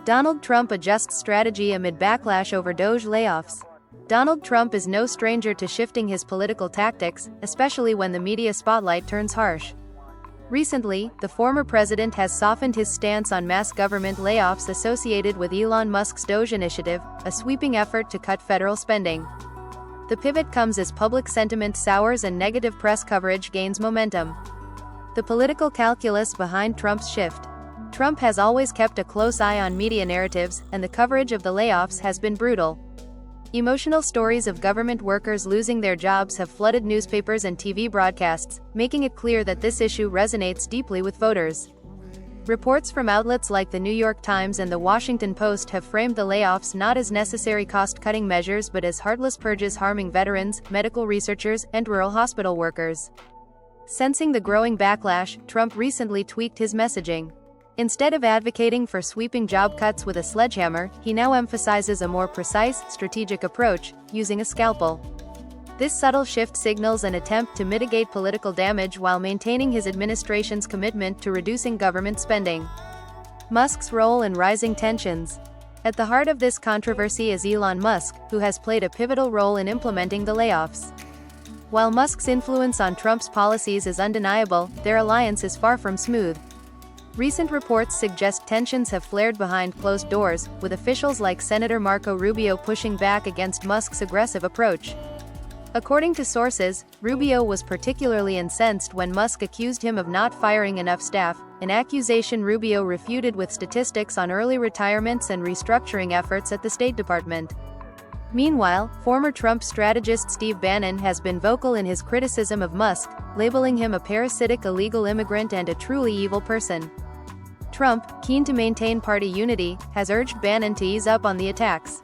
Donald Trump adjusts strategy amid backlash over DOGE layoffs. Donald Trump is no stranger to shifting his political tactics, especially when the media spotlight turns harsh. Recently, the former president has softened his stance on mass government layoffs associated with Elon Musk's DOGE initiative, a sweeping effort to cut federal spending. The pivot comes as public sentiment sours and negative press coverage gains momentum. The political calculus behind Trump's shift. Trump has always kept a close eye on media narratives, and the coverage of the layoffs has been brutal. Emotional stories of government workers losing their jobs have flooded newspapers and TV broadcasts, making it clear that this issue resonates deeply with voters. Reports from outlets like the New York Times and the Washington Post have framed the layoffs not as necessary cost-cutting measures but as heartless purges harming veterans, medical researchers, and rural hospital workers. Sensing the growing backlash, Trump recently tweaked his messaging. Instead of advocating for sweeping job cuts with a sledgehammer, he now emphasizes a more precise, strategic approach, using a scalpel. This subtle shift signals an attempt to mitigate political damage while maintaining his administration's commitment to reducing government spending. Musk's role in rising tensions. At the heart of this controversy is Elon Musk, who has played a pivotal role in implementing the layoffs. While Musk's influence on Trump's policies is undeniable, their alliance is far from smooth. Recent reports suggest tensions have flared behind closed doors, with officials like Senator Marco Rubio pushing back against Musk's aggressive approach. According to sources, Rubio was particularly incensed when Musk accused him of not firing enough staff, an accusation Rubio refuted with statistics on early retirements and restructuring efforts at the State Department. Meanwhile, former Trump strategist Steve Bannon has been vocal in his criticism of Musk, labeling him a parasitic illegal immigrant and a truly evil person. Trump, keen to maintain party unity, has urged Bannon to ease up on the attacks.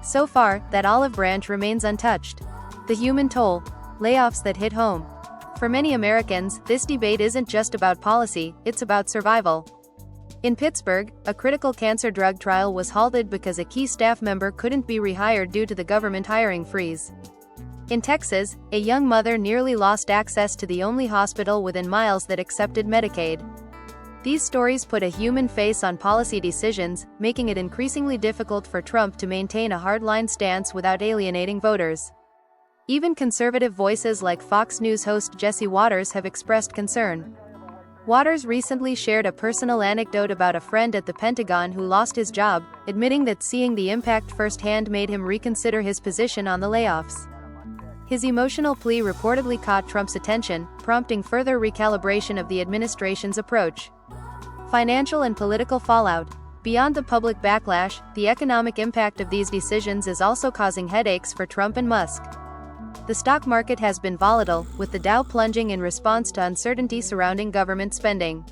So far, that olive branch remains untouched. The human toll. Layoffs that hit home. For many Americans, this debate isn't just about policy, it's about survival. In Pittsburgh, a critical cancer drug trial was halted because a key staff member couldn't be rehired due to the government hiring freeze. In Texas, a young mother nearly lost access to the only hospital within miles that accepted Medicaid. These stories put a human face on policy decisions, making it increasingly difficult for Trump to maintain a hardline stance without alienating voters. Even conservative voices like Fox News host Jesse Watters have expressed concern. Watters recently shared a personal anecdote about a friend at the Pentagon who lost his job, admitting that seeing the impact firsthand made him reconsider his position on the layoffs. His emotional plea reportedly caught Trump's attention, prompting further recalibration of the administration's approach. Financial and political fallout. Beyond the public backlash, the economic impact of these decisions is also causing headaches for Trump and Musk. The stock market has been volatile, with the Dow plunging in response to uncertainty surrounding government spending.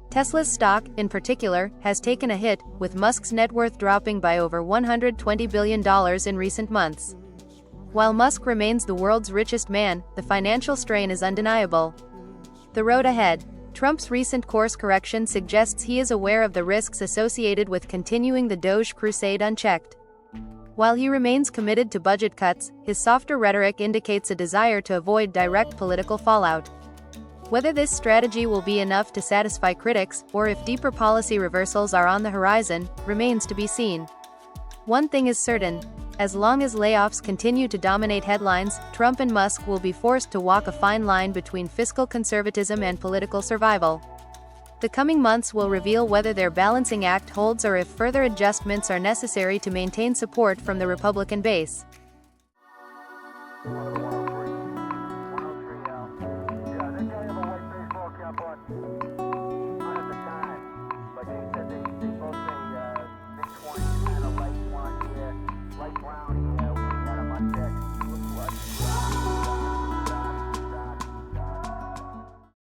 Tesla's stock, in particular, has taken a hit, with Musk's net worth dropping by over $120 billion in recent months. While Musk remains the world's richest man, the financial strain is undeniable. The road ahead. Trump's recent course correction suggests he is aware of the risks associated with continuing the DOGE crusade unchecked. While he remains committed to budget cuts, his softer rhetoric indicates a desire to avoid direct political fallout. Whether this strategy will be enough to satisfy critics, or if deeper policy reversals are on the horizon, remains to be seen. One thing is certain. As long as layoffs continue to dominate headlines, Trump and Musk will be forced to walk a fine line between fiscal conservatism and political survival. The coming months will reveal whether their balancing act holds or if further adjustments are necessary to maintain support from the Republican base. Yeah, they gotta have a white baseball cap on.